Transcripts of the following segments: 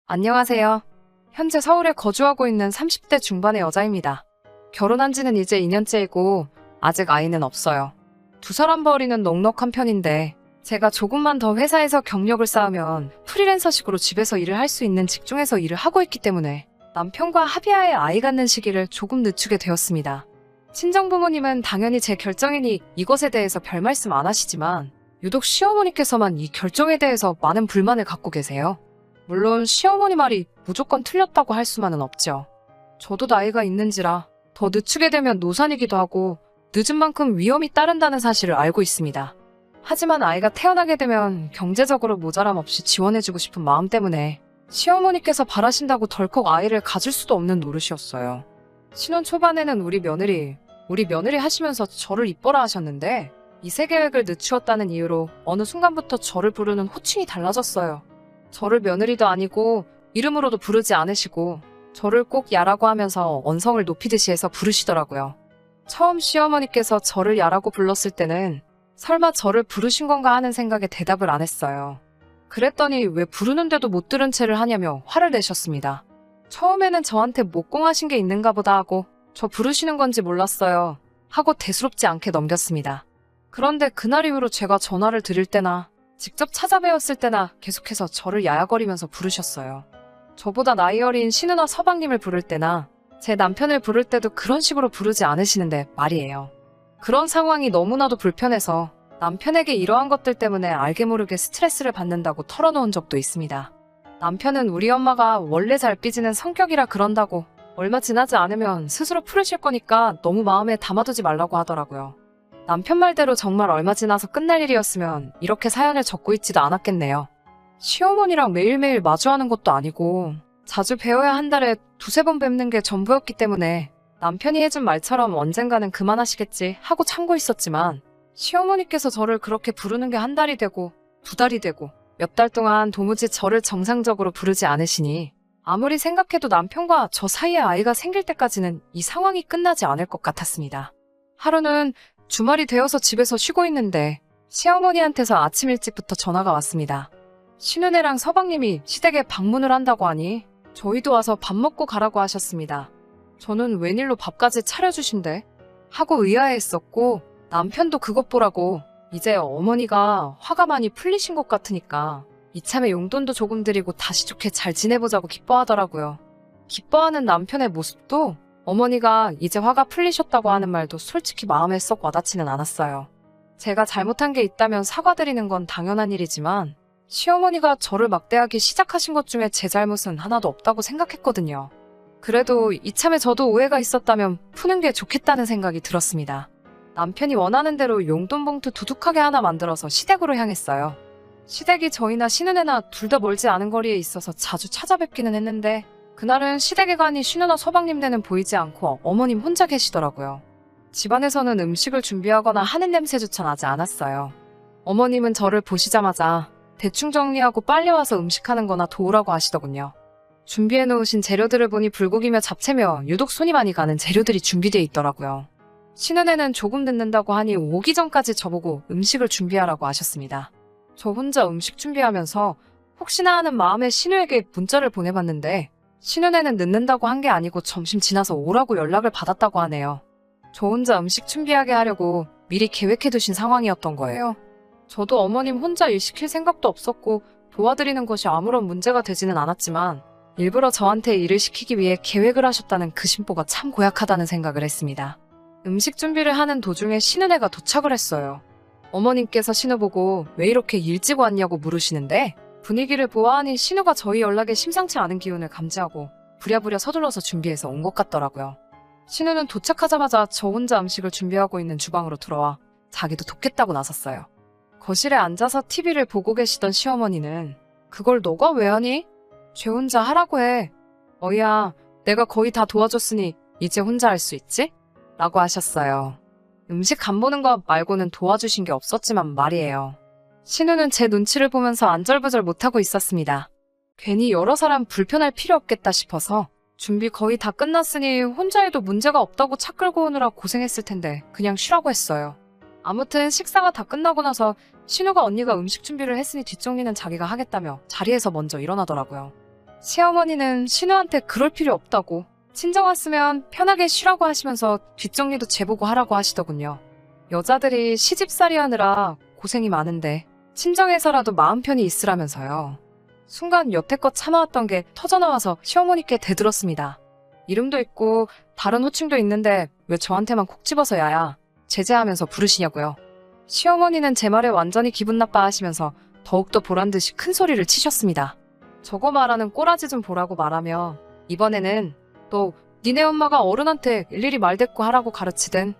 안녕하세요. 현재 서울에 거주하고 있는 30대 중반의 여자입니다. 결혼한 지는 이제 2년째이고 아직 아이는 없어요. 두 사람 벌이는 넉넉한 편인데 제가 조금만 더 회사에서 경력을 쌓으면 프리랜서식으로 집에서 일을 할 수 있는 직종에서 일을 하고 있기 때문에 남편과 합의하에 아이 갖는 시기를 조금 늦추게 되었습니다. 친정부모님은 당연히 제 결정이니 이것에 대해서 별 말씀 안 하시지만 유독 시어머니께서만 이 결정에 대해서 많은 불만을 갖고 계세요. 물론 시어머니 말이 무조건 틀렸다고 할 수만은 없죠. 저도 나이가 있는지라 더 늦추게 되면 노산이기도 하고 늦은 만큼 위험이 따른다는 사실을 알고 있습니다. 하지만 아이가 태어나게 되면 경제적으로 모자람 없이 지원해주고 싶은 마음 때문에 시어머니께서 바라신다고 덜컥 아이를 가질 수도 없는 노릇이었어요. 신혼 초반에는 우리 며느리 하시면서 저를 이뻐라 하셨는데 이세 계획을 늦추었다는 이유로 어느 순간부터 저를 부르는 호칭이 달라졌어요. 저를 며느리도 아니고 이름으로도 부르지 않으시고 저를 꼭 야라고 하면서 언성을 높이듯이 해서 부르시더라고요. 처음 시어머니께서 저를 야라고 불렀을 때는 설마 저를 부르신 건가 하는 생각에 대답을 안 했어요. 그랬더니 왜 부르는데도 못 들은 채를 하냐며 화를 내셨습니다. 처음에는 저한테 목공하신 게 있는가 보다 하고 저 부르시는 건지 몰랐어요 하고 대수롭지 않게 넘겼습니다. 그런데 그날 이후로 제가 전화를 드릴 때나 직접 찾아뵈었을 때나 계속해서 저를 야야거리면서 부르셨어요. 저보다 나이 어린 신우나 서방님을 부를 때나 제 남편을 부를 때도 그런 식으로 부르지 않으시는데 말이에요. 그런 상황이 너무나도 불편해서 남편에게 이러한 것들 때문에 알게 모르게 스트레스를 받는다고 털어놓은 적도 있습니다. 남편은 우리 엄마가 원래 잘 삐지는 성격이라 그런다고 얼마 지나지 않으면 스스로 풀으실 거니까 너무 마음에 담아두지 말라고 하더라고요. 남편 말대로 정말 얼마 지나서 끝날 일이었으면 이렇게 사연을 적고 있지도 않았겠네요. 시어머니랑 매일매일 마주하는 것도 아니고 자주 뵈어야 한 달에 두세 번 뵙는 게 전부였기 때문에 남편이 해준 말처럼 언젠가는 그만하시겠지 하고 참고 있었지만 시어머니께서 저를 그렇게 부르는 게 한 달이 되고 두 달이 되고 몇 달 동안 도무지 저를 정상적으로 부르지 않으시니 아무리 생각해도 남편과 저 사이에 아이가 생길 때까지는 이 상황이 끝나지 않을 것 같았습니다. 하루는 주말이 되어서 집에서 쉬고 있는데 시어머니한테서 아침 일찍부터 전화가 왔습니다. 신우네랑 서방님이 시댁에 방문을 한다고 하니 저희도 와서 밥 먹고 가라고 하셨습니다. 저는 웬일로 밥까지 차려주신대? 하고 의아해했었고 남편도 그것 보라고 이제 어머니가 화가 많이 풀리신 것 같으니까 이참에 용돈도 조금 드리고 다시 좋게 잘 지내보자고 기뻐하더라고요. 기뻐하는 남편의 모습도 어머니가 이제 화가 풀리셨다고 하는 말도 솔직히 마음에 썩 와닿지는 않았어요. 제가 잘못한 게 있다면 사과드리는 건 당연한 일이지만 시어머니가 저를 막대하기 시작하신 것 중에 제 잘못은 하나도 없다고 생각했거든요. 그래도 이참에 저도 오해가 있었다면 푸는 게 좋겠다는 생각이 들었습니다. 남편이 원하는 대로 용돈 봉투 두둑하게 하나 만들어서 시댁으로 향했어요. 시댁이 저희나 신은혜나 둘 다 멀지 않은 거리에 있어서 자주 찾아뵙기는 했는데 그날은 시댁에 가니 신우나 서방님 댁은 보이지 않고 어머님 혼자 계시더라고요. 집안에서는 음식을 준비하거나 하는 냄새조차 나지 않았어요. 어머님은 저를 보시자마자 대충 정리하고 빨리 와서 음식하는 거나 도우라고 하시더군요. 준비해 놓으신 재료들을 보니 불고기며 잡채며 유독 손이 많이 가는 재료들이 준비되어 있더라고요. 신은혜는 조금 늦는다고 하니 오기 전까지 저보고 음식을 준비하라고 하셨습니다. 저 혼자 음식 준비하면서 혹시나 하는 마음에 신우에게 문자를 보내봤는데 신은혜는 늦는다고 한 게 아니고 점심 지나서 오라고 연락을 받았다고 하네요. 저 혼자 음식 준비하게 하려고 미리 계획해두신 상황이었던 거예요. 저도 어머님 혼자 일 시킬 생각도 없었고 도와드리는 것이 아무런 문제가 되지는 않았지만 일부러 저한테 일을 시키기 위해 계획을 하셨다는 그 심보가 참 고약하다는 생각을 했습니다. 음식 준비를 하는 도중에 신은혜가 도착을 했어요. 어머님께서 신우 보고 왜 이렇게 일찍 왔냐고 물으시는데 분위기를 보아하니 신우가 저희 연락에 심상치 않은 기운을 감지하고 부랴부랴 서둘러서 준비해서 온 것 같더라고요. 신우는 도착하자마자 저 혼자 음식을 준비하고 있는 주방으로 들어와 자기도 돕겠다고 나섰어요. 거실에 앉아서 TV를 보고 계시던 시어머니는 그걸 너가 왜 하니? 쟤 혼자 하라고 해. 어이야, 내가 거의 다 도와줬으니 이제 혼자 할 수 있지? 라고 하셨어요. 음식 간 보는 것 말고는 도와주신 게 없었지만 말이에요. 신우는 제 눈치를 보면서 안절부절 못하고 있었습니다. 괜히 여러 사람 불편할 필요 없겠다 싶어서 준비 거의 다 끝났으니 혼자 해도 문제가 없다고 차 끌고 오느라 고생했을 텐데 그냥 쉬라고 했어요. 아무튼 식사가 다 끝나고 나서 신우가 언니가 음식 준비를 했으니 뒷정리는 자기가 하겠다며 자리에서 먼저 일어나더라고요. 시어머니는 신우한테 그럴 필요 없다고, 친정 왔으면 편하게 쉬라고 하시면서 뒷정리도 재보고 하라고 하시더군요. 여자들이 시집살이 하느라 고생이 많은데 친정에서라도 마음 편히 있으라면서요. 순간 여태껏 참아왔던 게 터져나와서 시어머니께 대들었습니다. 이름도 있고 다른 호칭도 있는데 왜 저한테만 콕 집어서 야야, 제재하면서 부르시냐고요. 시어머니는 제 말에 완전히 기분 나빠하시면서 더욱더 보란듯이 큰 소리를 치셨습니다. 저거 말하는 꼬라지 좀 보라고 말하며 이번에는 또 니네 엄마가 어른한테 일일이 말대꾸 하라고 가르치든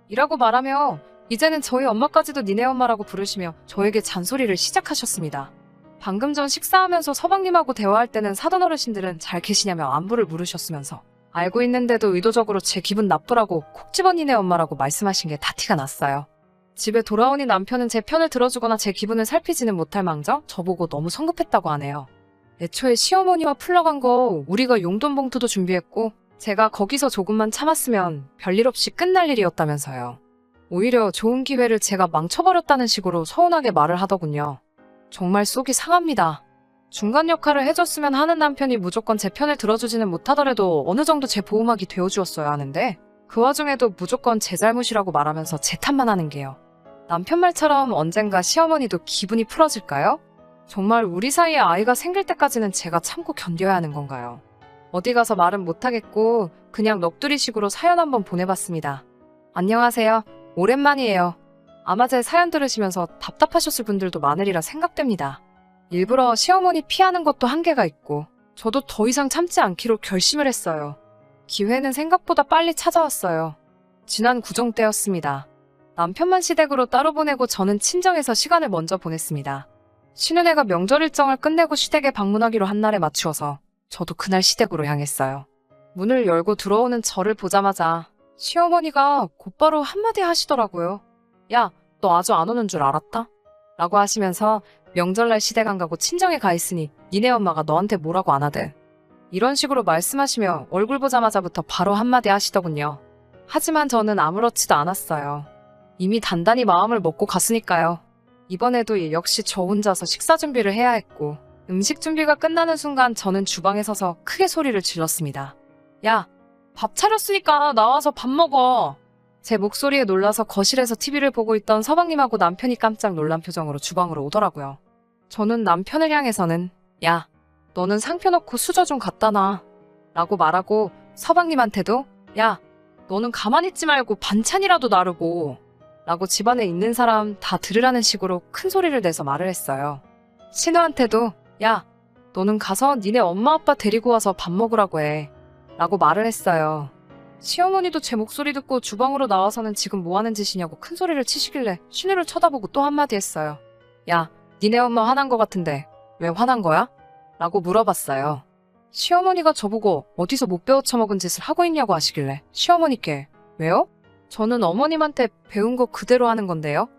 이라고 말하며 이제는 저희 엄마까지도 니네 엄마라고 부르시며 저에게 잔소리를 시작하셨습니다. 방금 전 식사하면서 서방님하고 대화할 때는 사돈 어르신들은 잘 계시냐며 안부를 물으셨으면서 알고 있는데도 의도적으로 제 기분 나쁘라고 콕 집어 니네 엄마라고 말씀하신 게 다 티가 났어요. 집에 돌아오니 남편은 제 편을 들어주거나 제 기분을 살피지는 못할 망정 저보고 너무 성급했다고 하네요. 애초에 시어머니와 풀러간 거 우리가 용돈 봉투도 준비했고 제가 거기서 조금만 참았으면 별일 없이 끝날 일이었다면서요. 오히려 좋은 기회를 제가 망쳐버렸다는 식으로 서운하게 말을 하더군요. 정말 속이 상합니다. 중간 역할을 해줬으면 하는 남편이 무조건 제 편을 들어주지는 못하더라도 어느 정도 제 보호막이 되어주었어야 하는데 그 와중에도 무조건 제 잘못이라고 말하면서 제 탓만 하는 게요. 남편 말처럼 언젠가 시어머니도 기분이 풀어질까요? 정말 우리 사이에 아이가 생길 때까지는 제가 참고 견뎌야 하는 건가요? 어디 가서 말은 못하겠고 그냥 넋두리식으로 사연 한번 보내봤습니다. 안녕하세요. 오랜만이에요. 아마 제 사연 들으시면서 답답하셨을 분들도 많으리라 생각됩니다. 일부러 시어머니 피하는 것도 한계가 있고 저도 더 이상 참지 않기로 결심을 했어요. 기회는 생각보다 빨리 찾아왔어요. 지난 구정 때였습니다. 남편만 시댁으로 따로 보내고 저는 친정에서 시간을 먼저 보냈습니다. 쉬는 애가 명절 일정을 끝내고 시댁에 방문하기로 한 날에 맞추어서 저도 그날 시댁으로 향했어요. 문을 열고 들어오는 저를 보자마자 시어머니가 곧바로 한마디 하시더라고요. 야, 너 아주 안 오는 줄 알았다? 라고 하시면서 명절날 시댁 안 가고 친정에 가 있으니 니네 엄마가 너한테 뭐라고 안 하대. 이런 식으로 말씀하시며 얼굴 보자마자부터 바로 한마디 하시더군요. 하지만 저는 아무렇지도 않았어요. 이미 단단히 마음을 먹고 갔으니까요. 이번에도 역시 저 혼자서 식사 준비를 해야 했고 음식 준비가 끝나는 순간 저는 주방에 서서 크게 소리를 질렀습니다. 야, 밥 차렸으니까 나와서 밥 먹어. 제 목소리에 놀라서 거실에서 TV를 보고 있던 서방님하고 남편이 깜짝 놀란 표정으로 주방으로 오더라고요. 저는 남편을 향해서는 야, 너는 상표 넣고 수저 좀 갖다 놔 라고 말하고 서방님한테도 야, 너는 가만히 있지 말고 반찬이라도 나르고 라고 집안에 있는 사람 다 들으라는 식으로 큰 소리를 내서 말을 했어요. 신우한테도 야, 너는 가서 니네 엄마 아빠 데리고 와서 밥 먹으라고 해 라고 말을 했어요. 시어머니도 제 목소리 듣고 주방으로 나와서는 지금 뭐 하는 짓이냐고 큰 소리를 치시길래 신우를 쳐다보고 또 한마디 했어요. 야, 니네 엄마 화난 거 같은데 왜 화난 거야? 라고 물어봤어요. 시어머니가 저보고 어디서 못 배워 처먹은 짓을 하고 있냐고 하시길래 시어머니께 왜요? 저는 어머님한테 배운 거 그대로 하는 건데요.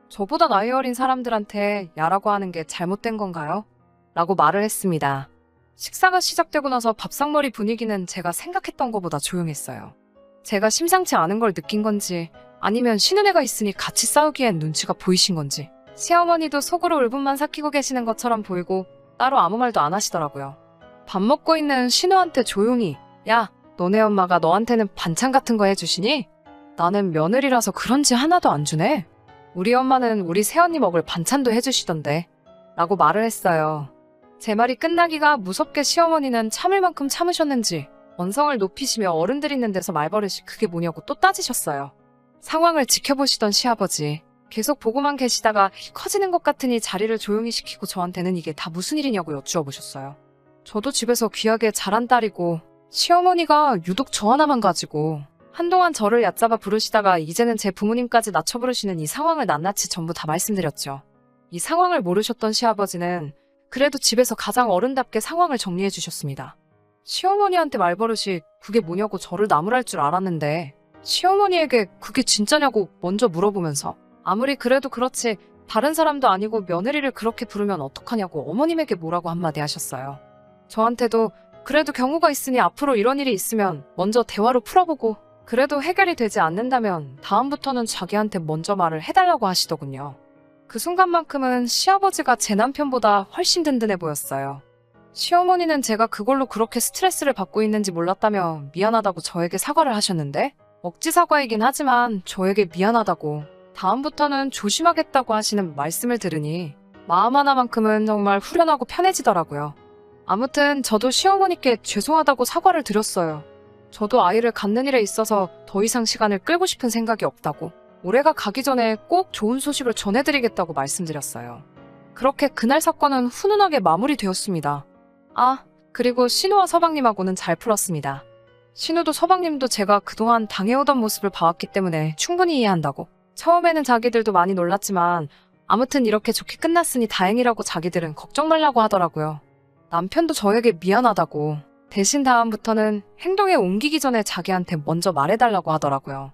저보다 나이 어린 사람들한테 야라고 하는 게 잘못된 건가요? 라고 말을 했습니다. 식사가 시작되고 나서 밥상머리 분위기는 제가 생각했던 것보다 조용했어요. 제가 심상치 않은 걸 느낀 건지 아니면 쉬는 애가 있으니 같이 싸우기엔 눈치가 보이신 건지 시어머니도 속으로 울분만 삭히고 계시는 것처럼 보이고 따로 아무 말도 안 하시더라고요. 밥 먹고 있는 신우한테 조용히 야, 너네 엄마가 너한테는 반찬 같은 거 해주시니? 나는 며느리라서 그런지 하나도 안 주네. 우리 엄마는 우리 새언니 먹을 반찬도 해주시던데 라고 말을 했어요. 제 말이 끝나기가 무섭게 시어머니는 참을 만큼 참으셨는지 언성을 높이시며 어른들 있는 데서 말버릇이 그게 뭐냐고 또 따지셨어요. 상황을 지켜보시던 시아버지 계속 보고만 계시다가 커지는 것 같으니 자리를 조용히 시키고 저한테는 이게 다 무슨 일이냐고 여쭈어 보셨어요. 저도 집에서 귀하게 자란 딸이고 시어머니가 유독 저 하나만 가지고 한동안 저를 얕잡아 부르시다가 이제는 제 부모님까지 낮춰 부르시는 이 상황을 낱낱이 전부 다 말씀드렸죠. 이 상황을 모르셨던 시아버지는 그래도 집에서 가장 어른답게 상황을 정리해 주셨습니다. 시어머니한테 말버릇이 그게 뭐냐고 저를 나무랄 줄 알았는데 시어머니에게 그게 진짜냐고 먼저 물어보면서 아무리 그래도 그렇지 다른 사람도 아니고 며느리를 그렇게 부르면 어떡하냐고 어머님에게 뭐라고 한마디 하셨어요. 저한테도 그래도 경우가 있으니 앞으로 이런 일이 있으면 먼저 대화로 풀어보고 그래도 해결이 되지 않는다면 다음부터는 자기한테 먼저 말을 해달라고 하시더군요. 그 순간만큼은 시아버지가 제 남편보다 훨씬 든든해 보였어요. 시어머니는 제가 그걸로 그렇게 스트레스를 받고 있는지 몰랐다며 미안하다고 저에게 사과를 하셨는데, 억지 사과이긴 하지만 저에게 미안하다고 다음부터는 조심하겠다고 하시는 말씀을 들으니 마음 하나만큼은 정말 후련하고 편해지더라고요. 아무튼 저도 시어머니께 죄송하다고 사과를 드렸어요. 저도 아이를 갖는 일에 있어서 더 이상 시간을 끌고 싶은 생각이 없다고, 올해가 가기 전에 꼭 좋은 소식을 전해드리겠다고 말씀드렸어요. 그렇게 그날 사건은 훈훈하게 마무리되었습니다. 아, 그리고 신우와 서방님하고는 잘 풀었습니다. 신우도 서방님도 제가 그동안 당해오던 모습을 봐왔기 때문에 충분히 이해한다고. 처음에는 자기들도 많이 놀랐지만 아무튼 이렇게 좋게 끝났으니 다행이라고 자기들은 걱정 말라고 하더라고요. 남편도 저에게 미안하다고, 대신 다음부터는 행동에 옮기기 전에 자기한테 먼저 말해달라고 하더라고요.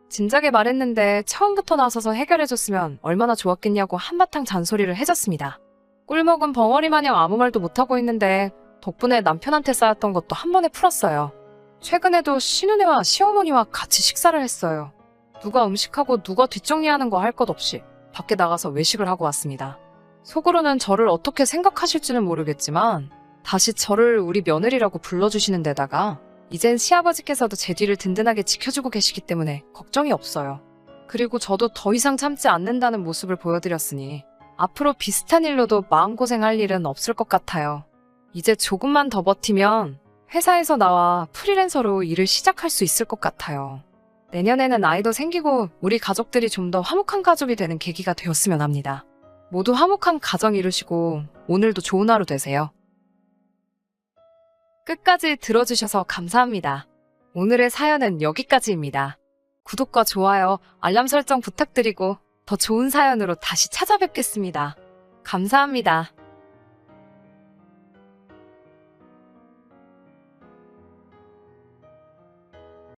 진작에 말했는데 처음부터 나서서 해결해줬으면 얼마나 좋았겠냐고 한바탕 잔소리를 해줬습니다. 꿀먹은 벙어리 마냥 아무 말도 못하고 있는데 덕분에 남편한테 쌓였던 것도 한 번에 풀었어요. 최근에도 신우네와 시어머니와 같이 식사를 했어요. 누가 음식하고 누가 뒷정리하는 거 할 것 없이 밖에 나가서 외식을 하고 왔습니다. 속으로는 저를 어떻게 생각하실지는 모르겠지만 다시 저를 우리 며느리라고 불러주시는 데다가 이젠 시아버지께서도 제 뒤를 든든하게 지켜주고 계시기 때문에 걱정이 없어요. 그리고 저도 더 이상 참지 않는다는 모습을 보여드렸으니 앞으로 비슷한 일로도 마음고생할 일은 없을 것 같아요. 이제 조금만 더 버티면 회사에서 나와 프리랜서로 일을 시작할 수 있을 것 같아요. 내년에는 아이도 생기고 우리 가족들이 좀 더 화목한 가족이 되는 계기가 되었으면 합니다. 모두 화목한 가정 이루시고 오늘도 좋은 하루 되세요. 끝까지 들어주셔서 감사합니다. 오늘의 사연은 여기까지입니다. 구독과 좋아요, 알람 설정 부탁드리고 더 좋은 사연으로 다시 찾아뵙겠습니다. 감사합니다.